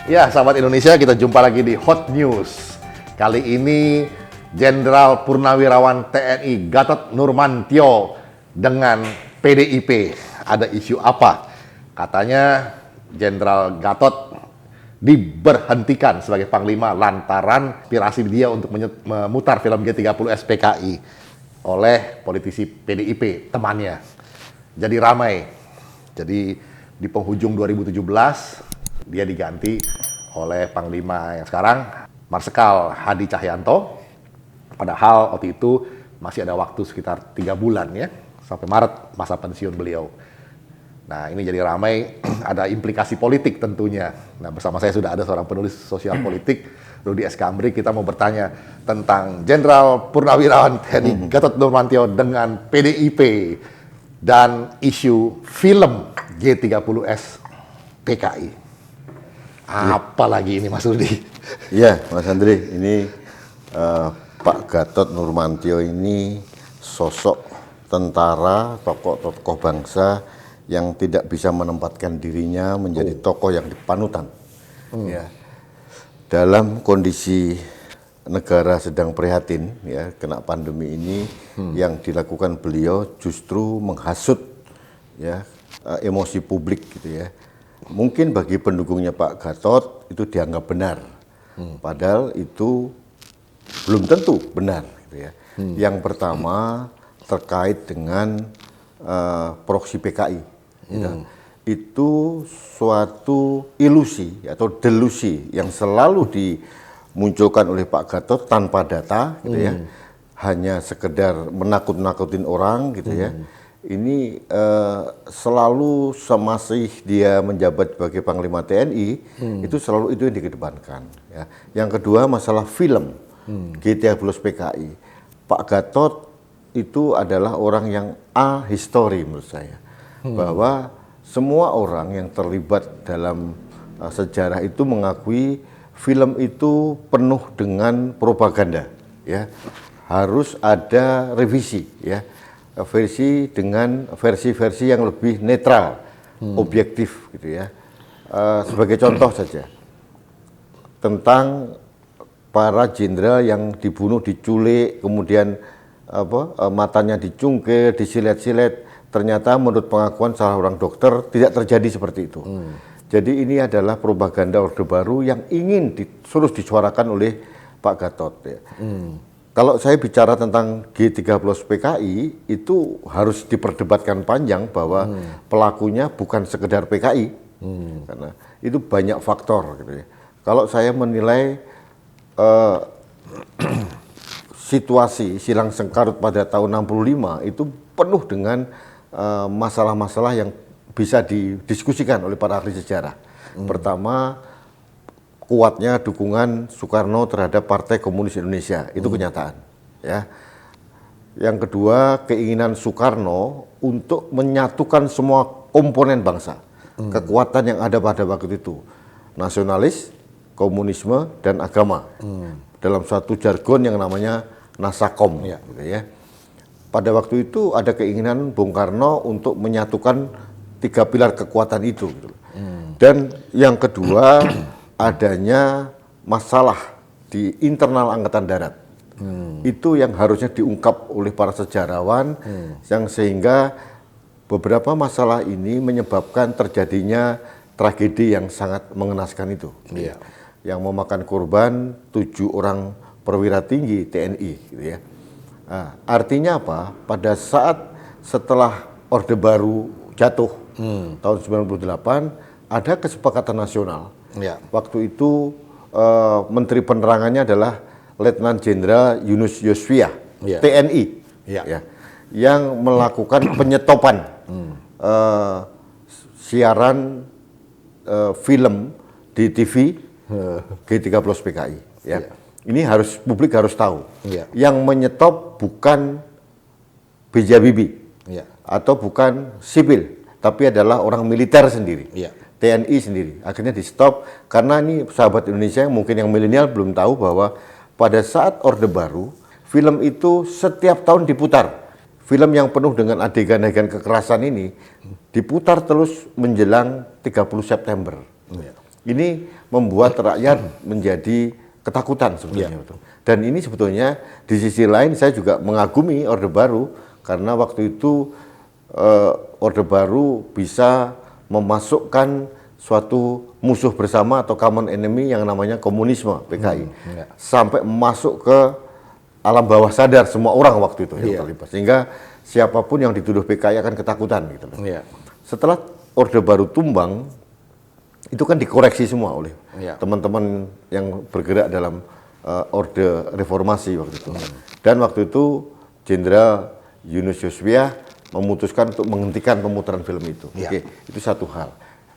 Ya, sahabat Indonesia, kita jumpa lagi di Hot News. Kali ini Jenderal Purnawirawan TNI Gatot Nurmantio dengan PDIP. Ada isu apa? Katanya Jenderal Gatot diberhentikan sebagai Panglima lantaran pirasi dia untuk memutar film G30S PKI oleh politisi PDIP, temannya. Jadi ramai. Jadi di penghujung 2017 dia diganti oleh Panglima yang sekarang, Marsikal Hadi Cahyanto. Padahal waktu itu masih ada waktu sekitar 3 bulan ya, sampai Maret masa pensiun beliau. Nah ini jadi ramai, ada implikasi politik tentunya. Nah bersama saya sudah ada seorang penulis sosial politik, Rudi S. Kambri. Kita mau bertanya tentang Jenderal Purnawirawan TNI Gatot Nurmantio dengan PDIP dan isu film G30S PKI. Apalagi ini Mas Rudi? Iya, Mas Andri, ini Pak Gatot Nurmantio ini sosok tentara, tokoh bangsa yang tidak bisa menempatkan dirinya menjadi tokoh yang dipanutan. Ya. Dalam kondisi negara sedang prihatin, ya, kena pandemi ini, yang dilakukan beliau justru menghasut, ya, emosi publik, gitu ya. Mungkin bagi pendukungnya Pak Gatot itu dianggap benar, padahal itu belum tentu benar, gitu ya. Yang pertama terkait dengan proksi PKI, gitu. Itu suatu ilusi atau delusi yang selalu dimunculkan oleh Pak Gatot tanpa data, gitu ya, hanya sekedar menakut-nakutin orang, gitu ya. Ini selalu semasih dia menjabat sebagai Panglima TNI, itu selalu itu yang dikedepankan. Ya. Yang kedua masalah film G30S PKI. Pak Gatot itu adalah orang yang ahistori menurut saya, bahwa semua orang yang terlibat dalam sejarah itu mengakui film itu penuh dengan propaganda. Ya. Harus ada revisi, ya. Versi-versi yang lebih netral, objektif, gitu ya. Sebagai contoh saja, tentang para jenderal yang dibunuh, diculik, kemudian matanya dicungkil, disilet-silet. Ternyata menurut pengakuan salah orang dokter tidak terjadi seperti itu. Jadi ini adalah propaganda Orde Baru yang ingin terus disuarakan oleh Pak Gatot. Ya. Kalau saya bicara tentang G30S PKI, itu harus diperdebatkan panjang bahwa pelakunya bukan sekedar PKI, karena itu banyak faktor, gitu ya. Kalau saya menilai situasi silang sengkarut pada tahun 65 itu penuh dengan masalah-masalah yang bisa didiskusikan oleh para ahli sejarah. Pertama, kuatnya dukungan Soekarno terhadap Partai Komunis Indonesia, itu kenyataan, ya. Yang kedua, keinginan Soekarno untuk menyatukan semua komponen bangsa, kekuatan yang ada pada waktu itu, nasionalis, komunisme, dan agama, dalam suatu jargon yang namanya Nasakom, gitu ya. Pada waktu itu ada keinginan Bung Karno untuk menyatukan 3 pilar kekuatan itu, gitu. Dan yang kedua, adanya masalah di internal Angkatan Darat. Itu yang harusnya diungkap oleh para sejarawan, yang sehingga beberapa masalah ini menyebabkan terjadinya tragedi yang sangat mengenaskan itu. Iya. Yang memakan korban 7 orang perwira tinggi TNI, gitu ya. Nah, artinya apa? Pada saat setelah Orde Baru jatuh tahun 98, ada kesepakatan nasional. Ya. Waktu itu Menteri Penerangannya adalah Letnan Jenderal Yunus Yosvia, TNI, ya, yang melakukan penyetopan siaran film di TV G30S PKI. Ya. Ini publik harus tahu. Yang menyetop bukan B.J. Habibie atau bukan sipil, tapi adalah orang militer sendiri. TNI sendiri, akhirnya di stop karena ini sahabat Indonesia yang mungkin yang milenial belum tahu bahwa pada saat Orde Baru film itu setiap tahun diputar. Film yang penuh dengan adegan-adegan kekerasan ini diputar terus menjelang 30 September. Ini membuat rakyat menjadi ketakutan sebetulnya. Dan ini sebetulnya di sisi lain saya juga mengagumi Orde Baru karena waktu itu Orde Baru bisa memasukkan suatu musuh bersama atau common enemy yang namanya komunisme PKI sampai masuk ke alam bawah sadar semua orang waktu itu yang terlibat, sehingga siapapun yang dituduh PKI akan ketakutan gitu. Setelah Orde Baru tumbang, itu kan dikoreksi semua oleh teman-teman yang bergerak dalam Orde Reformasi waktu itu. Dan waktu itu Jenderal Yunus Yosvia memutuskan untuk menghentikan pemutaran film itu. Oke, itu satu hal.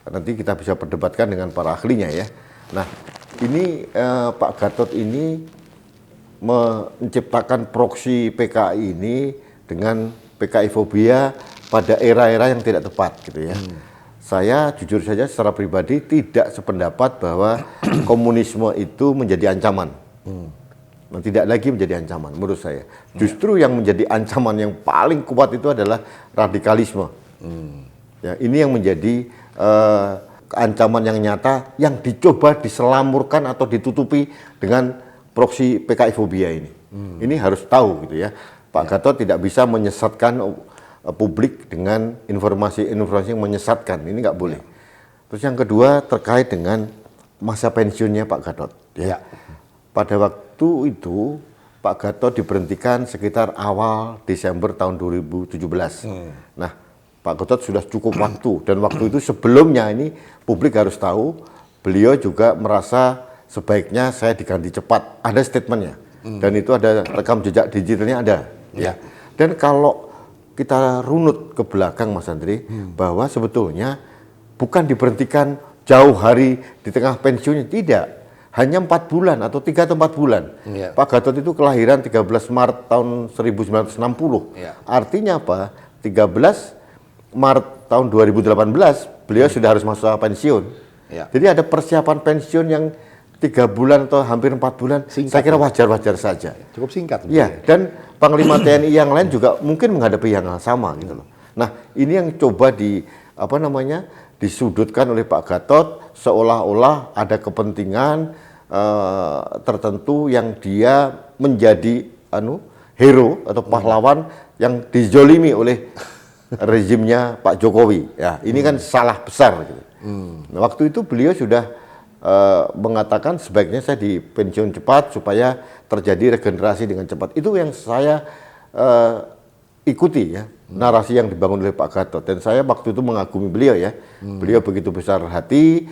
Nanti kita bisa perdebatkan dengan para ahlinya ya. Nah, ini Pak Gatot ini menciptakan proksi PKI ini dengan PKI fobia pada era-era yang tidak tepat gitu ya. Saya jujur saja secara pribadi tidak sependapat bahwa komunisme itu menjadi ancaman. Tidak lagi menjadi ancaman menurut saya. Justru yang menjadi ancaman yang paling kuat itu adalah radikalisme. Ya, ini yang menjadi ancaman yang nyata yang dicoba diselamurkan atau ditutupi dengan proksi PKI fobia ini. Ini harus tahu gitu ya. Pak Gatot tidak bisa menyesatkan publik dengan informasi-informasi yang menyesatkan. Ini nggak boleh. Terus yang kedua terkait dengan masa pensiunnya Pak Gatot. Ya. Pada waktu itu Pak Gatot diberhentikan sekitar awal Desember tahun 2017. Nah, Pak Gatot sudah cukup waktu dan waktu itu sebelumnya ini publik harus tahu beliau juga merasa sebaiknya saya diganti cepat. Ada statementnya dan itu ada rekam jejak digitalnya ada. Ya. Dan kalau kita runut ke belakang Mas Andri, bahwa sebetulnya bukan diberhentikan jauh hari di tengah pensiunnya, tidak. Hanya 4 bulan atau 3 atau 4 bulan. Pak Gatot itu kelahiran 13 Maret tahun 1960. Artinya apa? 13 Maret tahun 2018 beliau sudah harus masuk pensiun. Jadi ada persiapan pensiun yang 3 bulan atau hampir 4 bulan, singkat, saya kira wajar-wajar saja. Cukup singkat. Ya, dan Panglima TNI yang lain juga mungkin menghadapi yang sama gitu loh. Nah, ini yang coba disudutkan oleh Pak Gatot seolah-olah ada kepentingan tertentu yang dia menjadi hero atau pahlawan yang dijolimi oleh rezimnya Pak Jokowi. Ya, ini kan salah besar gitu. Nah, waktu itu beliau sudah mengatakan sebaiknya saya dipensiun cepat supaya terjadi regenerasi dengan cepat. Itu yang saya ikuti ya, narasi yang dibangun oleh Pak Gatot. Dan saya waktu itu mengagumi beliau ya. Beliau begitu besar hati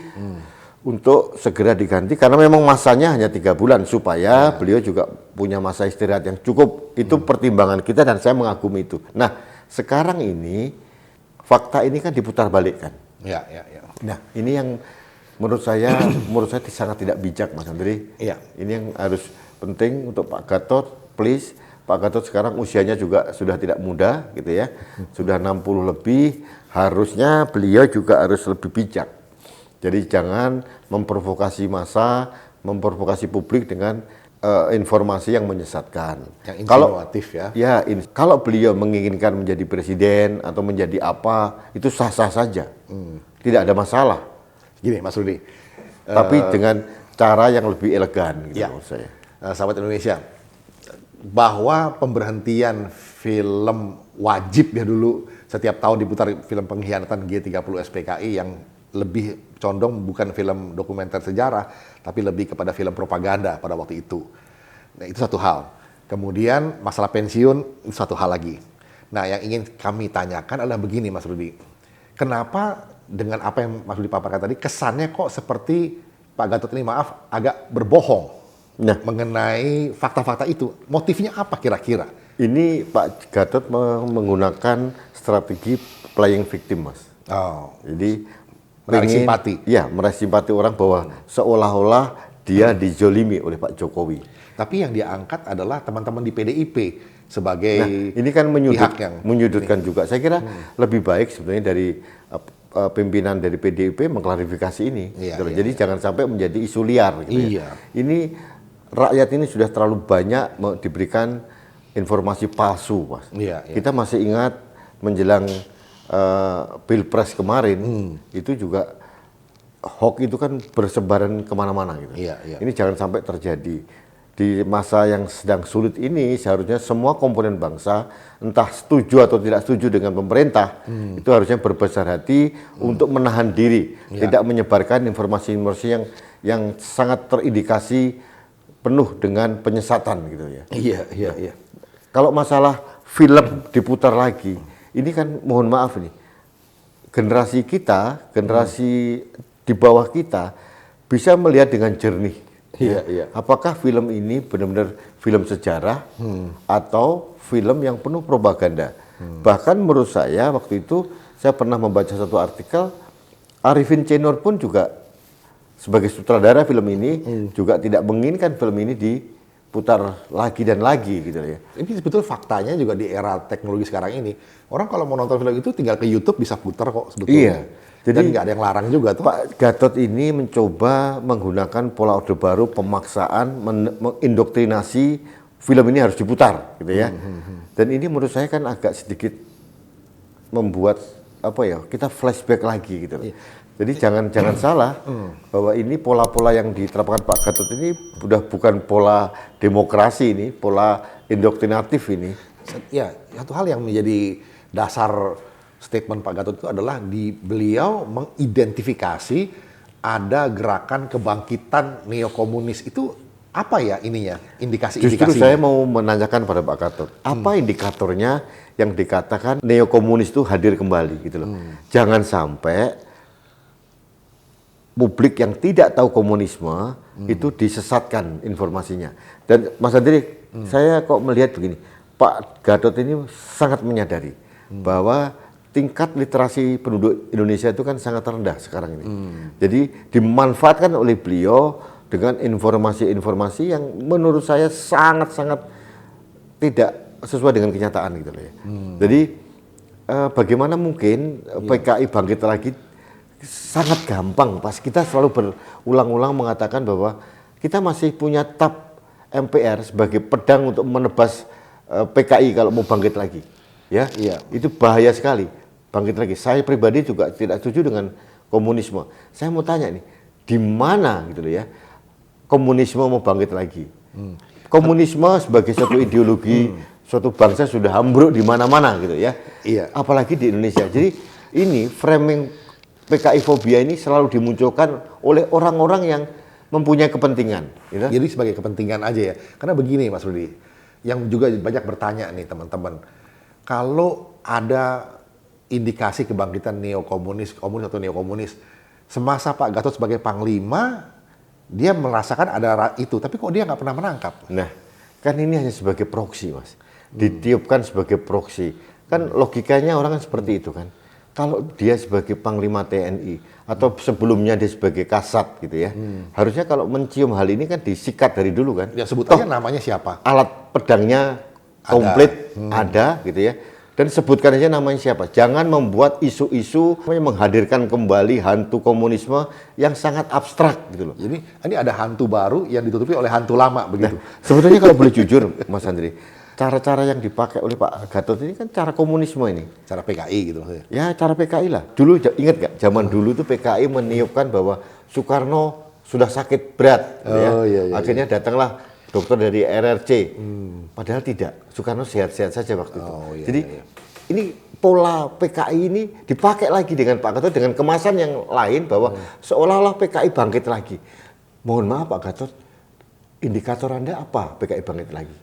untuk segera diganti karena memang masanya hanya 3 bulan supaya beliau juga punya masa istirahat yang cukup. Itu pertimbangan kita dan saya mengagumi itu. Nah, sekarang ini fakta ini kan diputar balikkan. Nah, ini yang menurut saya sangat tidak bijak Mas Andri. Ini yang harus penting untuk Pak Gatot, please. Pak Gatot sekarang usianya juga sudah tidak muda gitu ya. Sudah 60 lebih, harusnya beliau juga harus lebih bijak. Jadi jangan memprovokasi massa, memprovokasi publik dengan informasi yang menyesatkan. Yang insinuatif kalau beliau menginginkan menjadi presiden atau menjadi apa, itu sah-sah saja. Tidak ada masalah. Gini Mas Rudi, tapi dengan cara yang lebih elegan gitu menurut saya. Sahabat Indonesia, bahwa pemberhentian film wajib ya dulu setiap tahun diputar film pengkhianatan G30 SPKI yang lebih condong bukan film dokumenter sejarah tapi lebih kepada film propaganda pada waktu itu. Nah, itu satu hal. Kemudian masalah pensiun itu satu hal lagi. Nah, yang ingin kami tanyakan adalah begini Mas Rudi. Kenapa dengan apa yang Mas Rudi paparkan tadi, kesannya kok seperti Pak Gatot ini agak berbohong mengenai fakta-fakta itu. Motifnya apa kira-kira? Ini Pak Gatot menggunakan strategi playing victim, Mas. Jadi menarik simpati. Ya, menarik simpati orang bahwa seolah-olah dia dijolimi oleh Pak Jokowi. Tapi yang diangkat adalah teman-teman di PDIP sebagai ini kan menyudutkan juga. Saya kira lebih baik sebenarnya dari pimpinan dari PDIP mengklarifikasi ini. Jadi jangan sampai menjadi isu liar. Gitu ya. Ini rakyat ini sudah terlalu banyak diberikan informasi palsu, Mas. Kita masih ingat menjelang Pilpres kemarin itu juga hoax itu kan bersebaran kemana-mana gitu. Iya, iya. Ini jangan sampai terjadi. Di masa yang sedang sulit ini seharusnya semua komponen bangsa, entah setuju atau tidak setuju dengan pemerintah, itu harusnya berbesar hati untuk menahan diri, tidak menyebarkan informasi-informasi yang sangat terindikasi penuh dengan penyesatan gitu ya. Iya, iya, iya. Kalau masalah film diputar lagi, ini kan mohon maaf nih, generasi kita, generasi di bawah kita bisa melihat dengan jernih. Iya, iya. Apakah film ini benar-benar film sejarah atau film yang penuh propaganda? Bahkan menurut saya waktu itu saya pernah membaca satu artikel, Arifin C. Nur pun juga sebagai sutradara film ini juga tidak menginginkan film ini diputar lagi dan lagi gitu ya. Ini sebetulnya faktanya juga di era teknologi sekarang ini, orang kalau mau nonton film itu tinggal ke YouTube bisa putar kok sebetulnya. Iya. Jadi Jadi nggak ada yang larang juga tuh. Pak Gatot ini mencoba menggunakan pola orde baru, pemaksaan, mengindoktrinasi film ini harus diputar, gitu ya. Dan ini menurut saya kan agak sedikit membuat apa ya, kita flashback lagi gitu. Jadi jangan salah bahwa ini pola-pola yang diterapkan Pak Gatot ini sudah bukan pola demokrasi ini, pola indoktrinatif ini. Ya, satu hal yang menjadi dasar statement Pak Gatot itu adalah beliau mengidentifikasi ada gerakan kebangkitan neokomunis. Itu apa ya ininya, indikasi-indikasi? Justru saya mau menanyakan pada Pak Gatot, apa indikatornya yang dikatakan neokomunis itu hadir kembali gitu loh. Jangan sampai publik yang tidak tahu komunisme itu disesatkan informasinya. Dan Mas Andri, saya kok melihat begini, Pak Gatot ini sangat menyadari bahwa tingkat literasi penduduk Indonesia itu kan sangat rendah sekarang ini. Jadi dimanfaatkan oleh beliau dengan informasi-informasi yang menurut saya sangat-sangat tidak sesuai dengan kenyataan gitu loh ya. Jadi bagaimana mungkin PKI bangkit lagi, sangat gampang pas kita selalu berulang-ulang mengatakan bahwa kita masih punya TAP MPR sebagai pedang untuk menebas PKI kalau mau bangkit lagi. Ya, itu bahaya sekali. Bangkit lagi. Saya pribadi juga tidak setuju dengan komunisme. Saya mau tanya nih, di mana gitu loh ya, komunisme mau bangkit lagi? Komunisme sebagai suatu ideologi, suatu bangsa sudah ambruk di mana-mana gitu ya. Iya. Apalagi di Indonesia. Jadi ini framing PKI fobia ini selalu dimunculkan oleh orang-orang yang mempunyai kepentingan. Gitu. Jadi sebagai kepentingan aja ya. Karena begini Mas Rudi, yang juga banyak bertanya nih teman-teman, kalau ada indikasi kebangkitan neokomunis, komunis atau neokomunis, semasa Pak Gatot sebagai panglima, dia merasakan ada itu, tapi kok dia nggak pernah menangkap? Nah, kan ini hanya sebagai proksi, Mas. Ditiupkan sebagai proksi. Kan logikanya orang kan seperti itu kan. Kalau dia sebagai panglima TNI atau sebelumnya dia sebagai kasat gitu ya, harusnya kalau mencium hal ini kan disikat dari dulu kan. Ya sebutannya namanya siapa? Alat pedangnya komplit ada gitu ya. Dan sebutkan aja namanya siapa. Jangan membuat isu-isu yang menghadirkan kembali hantu komunisme yang sangat abstrak gitu loh. Jadi ini ada hantu baru yang ditutupi oleh hantu lama begitu. Nah, sebetulnya kalau boleh jujur Mas Andri, cara-cara yang dipakai oleh Pak Gatot ini kan cara komunisme ini. Cara PKI gitu maksudnya. Ya cara PKI lah. Dulu ingat gak? Zaman dulu tuh PKI meniupkan bahwa Soekarno sudah sakit berat. Gitu ya. Iya. Akhirnya datanglah dokter dari RRC. Padahal tidak. Soekarno sehat-sehat saja waktu itu. Jadi ini pola PKI ini dipakai lagi dengan Pak Gatot dengan kemasan yang lain bahwa seolah-olah PKI bangkit lagi. Mohon maaf Pak Gatot, indikator Anda apa PKI bangkit lagi?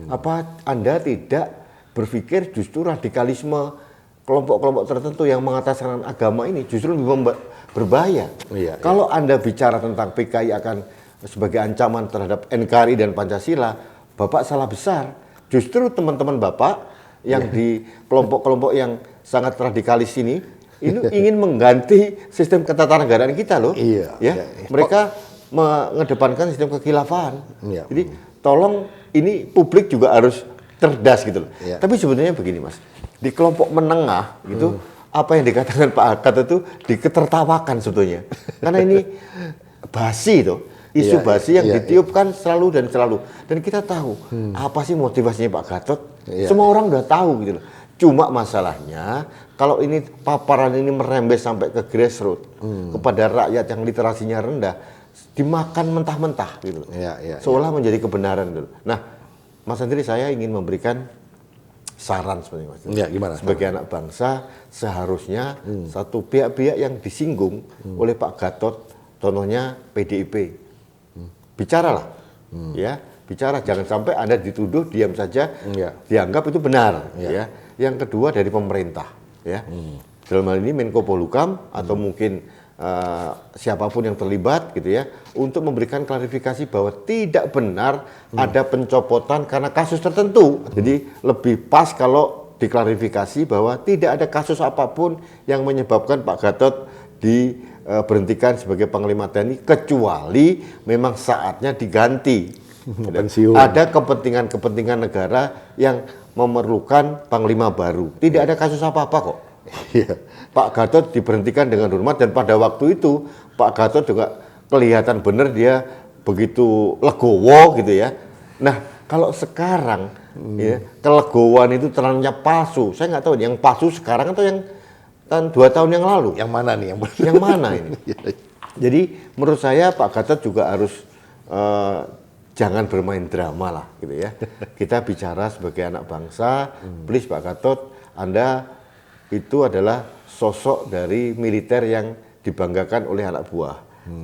Apa Anda tidak berpikir justru radikalisme kelompok-kelompok tertentu yang mengataskan agama ini justru lebih berbahaya? Kalau Anda bicara tentang PKI akan sebagai ancaman terhadap NKRI dan Pancasila, Bapak salah besar. Justru teman-teman Bapak yang di kelompok-kelompok yang sangat radikalis ini ingin mengganti sistem ketatanegaraan kita loh. Mereka mengedepankan sistem kekhilafahan. Jadi tolong ini publik juga harus cerdas gitu loh. Tapi sebenarnya begini Mas, di kelompok menengah gitu apa yang dikatakan Pak Gatot itu diketertawakan sebetulnya. Karena ini basi tuh. Isu basi yang ditiupkan selalu dan kita tahu apa sih motivasinya Pak Gatot. Semua orang udah tahu gitu loh. Cuma masalahnya kalau ini paparan ini merembes sampai ke grassroots, kepada rakyat yang literasinya rendah, dimakan mentah-mentah gitu. Seolah menjadi kebenaran gitu. Nah, Mas Andri, saya ingin memberikan saran sebenarnya, Mas. Gimana? Sebagai anak bangsa, seharusnya satu pihak-pihak yang disinggung oleh Pak Gatot, contohnya PDIP, bicaralah, ya, bicara. Jangan sampai Anda dituduh diam saja, dianggap itu benar, ya. Yang kedua dari pemerintah, ya. Dalam hal ini Menko Polhukam atau mungkin siapapun yang terlibat, gitu ya, untuk memberikan klarifikasi bahwa tidak benar ada pencopotan karena kasus tertentu. Jadi lebih pas kalau diklarifikasi bahwa tidak ada kasus apapun yang menyebabkan Pak Gatot diberhentikan sebagai Panglima TNI kecuali memang saatnya diganti. Pensiun. Ada kepentingan-kepentingan negara yang memerlukan Panglima baru. Tidak ada kasus apa-apa kok. Pak Gatot diberhentikan dengan hormat, dan pada waktu itu Pak Gatot juga kelihatan benar dia begitu legowo gitu ya. Nah, kalau sekarang ya, kelegowan itu terangnya palsu. Saya nggak tahu yang palsu sekarang atau yang 2 tahun yang lalu. Yang mana nih? Yang mana ini? Jadi menurut saya Pak Gatot juga harus jangan bermain drama lah gitu ya. Kita bicara sebagai anak bangsa, please Pak Gatot, Anda itu adalah sosok dari militer yang dibanggakan oleh anak buah.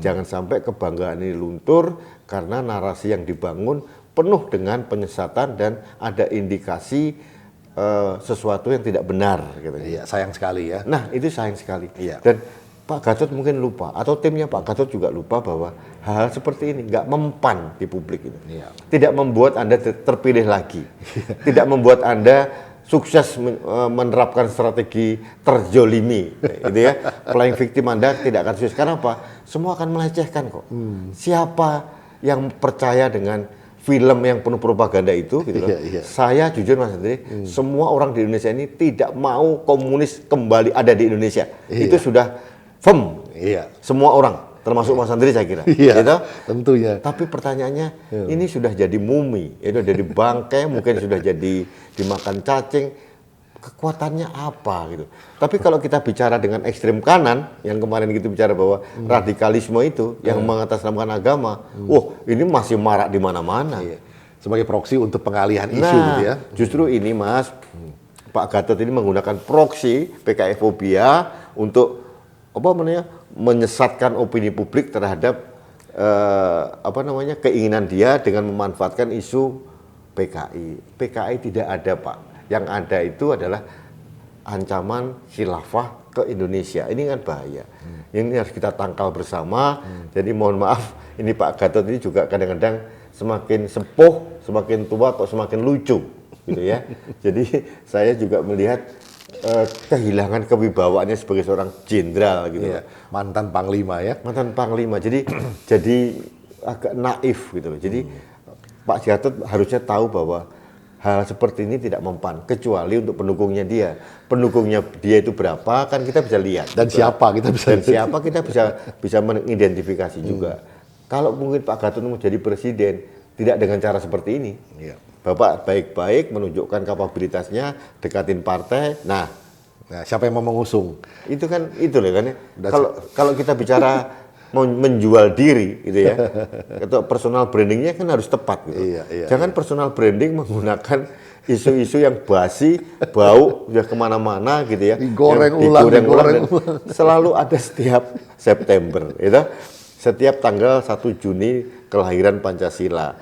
Jangan sampai kebanggaan ini luntur karena narasi yang dibangun penuh dengan penyesatan dan ada indikasi sesuatu yang tidak benar gitu. Iya, sayang sekali ya. Nah, itu sayang sekali. Iya. Dan Pak Gatot mungkin lupa, atau timnya Pak Gatot juga lupa bahwa hal-hal seperti ini nggak mempan di publik ini. Tidak membuat Anda terpilih lagi. Tidak membuat Anda sukses menerapkan strategi terjolimi, gitu ya. Playing victim Anda tidak akan sukses. Karena apa? Semua akan melecehkan kok. Siapa yang percaya dengan film yang penuh propaganda itu, gitu loh. Saya jujur Mas Andri, semua orang di Indonesia ini tidak mau komunis kembali ada di Indonesia. Itu sudah firm. Semua orang. Termasuk Mas Andri saya kira. Gitu? Tentunya. Tapi pertanyaannya, ini sudah jadi mumi, itu jadi bangkai, mungkin sudah jadi dimakan cacing. Kekuatannya apa gitu. Tapi kalau kita bicara dengan ekstrem kanan, yang kemarin kita bicara bahwa radikalisme itu yang mengatasnamakan agama, ini masih marak di mana-mana. Sebagai proksi untuk pengalihan isu gitu ya. Justru ini Mas, Pak Gatot ini menggunakan proksi PKI fobia untuk menyesatkan opini publik terhadap keinginan dia dengan memanfaatkan isu PKI. PKI tidak ada, Pak. Yang ada itu adalah ancaman khilafah ke Indonesia. Ini kan bahaya. Ini harus kita tangkal bersama. Jadi mohon maaf, ini Pak Gatot ini juga kadang-kadang semakin sepuh, semakin tua kok semakin lucu, gitu ya. Jadi saya juga melihat kehilangan kewibawaannya sebagai seorang jenderal gitu. Mantan panglima ya. Mantan panglima. Jadi agak naif gitu. Jadi Pak Gatot harusnya tahu bahwa hal seperti ini tidak mempan kecuali untuk pendukungnya dia. Pendukungnya dia itu berapa kan kita bisa lihat. Dan siapa kita bisa mengidentifikasi juga. Kalau mungkin Pak Gatot mau jadi presiden tidak dengan cara seperti ini. Bapak baik-baik menunjukkan kapabilitasnya, dekatin partai. Nah, siapa yang mau mengusung? Itu kan itu loh kan ya. Kalau kita bicara menjual diri gitu ya. Atau personal brandingnya kan harus tepat gitu. Jangan personal branding menggunakan isu-isu yang basi, bau, udah kemana-mana gitu ya. Digoreng ulang. Selalu ada setiap September gitu. Setiap tanggal 1 Juni kelahiran Pancasila.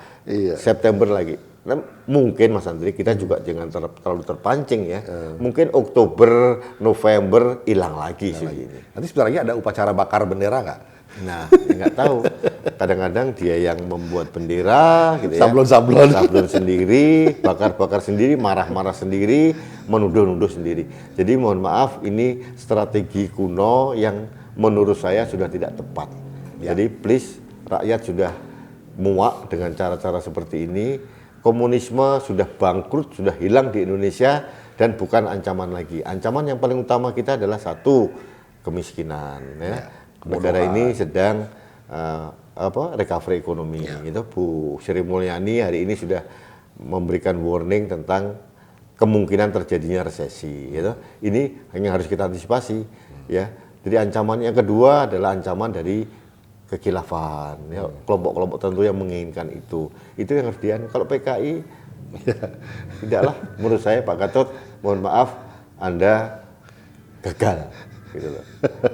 September lagi. Nah, mungkin Mas Andri kita juga jangan terlalu terpancing ya. Mungkin Oktober, November hilang lagi sih ini. Nanti sebentar lagi ada upacara bakar bendera nggak? Nah, nggak tahu. Kadang-kadang dia yang membuat bendera, gitu ya. Sablon sendiri, bakar-bakar sendiri, marah-marah sendiri, menuduh-nuduh sendiri. Jadi mohon maaf, ini strategi kuno yang menurut saya sudah tidak tepat. Jadi please, rakyat sudah muak dengan cara-cara seperti ini. Komunisme sudah bangkrut, sudah hilang di Indonesia dan bukan ancaman lagi. Ancaman yang paling utama kita adalah satu, kemiskinan. Negara ini sedang recovery ekonomi. Gitu. Bu Sri Mulyani hari ini sudah memberikan warning tentang kemungkinan terjadinya resesi. Gitu. Ini yang harus kita antisipasi. Ya. Jadi ancaman yang kedua adalah ancaman dari kekhilafan, ya, kelompok-kelompok tertentu yang menginginkan itu yang harus kalau PKI tidaklah, menurut saya Pak Gatot, mohon maaf, Anda gagal, gitu loh,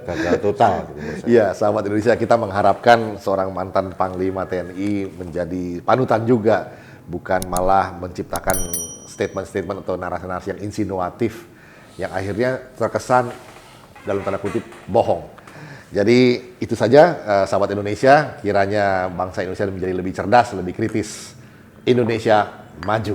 gagal total. Gitu, Iya, sahabat Indonesia, kita mengharapkan seorang mantan Panglima TNI menjadi panutan juga, bukan malah menciptakan statement-statement atau narasi-narasi yang insinuatif, yang akhirnya terkesan dalam tanda kutip bohong. Jadi itu saja sahabat Indonesia, kiranya bangsa Indonesia menjadi lebih cerdas, lebih kritis. Indonesia maju.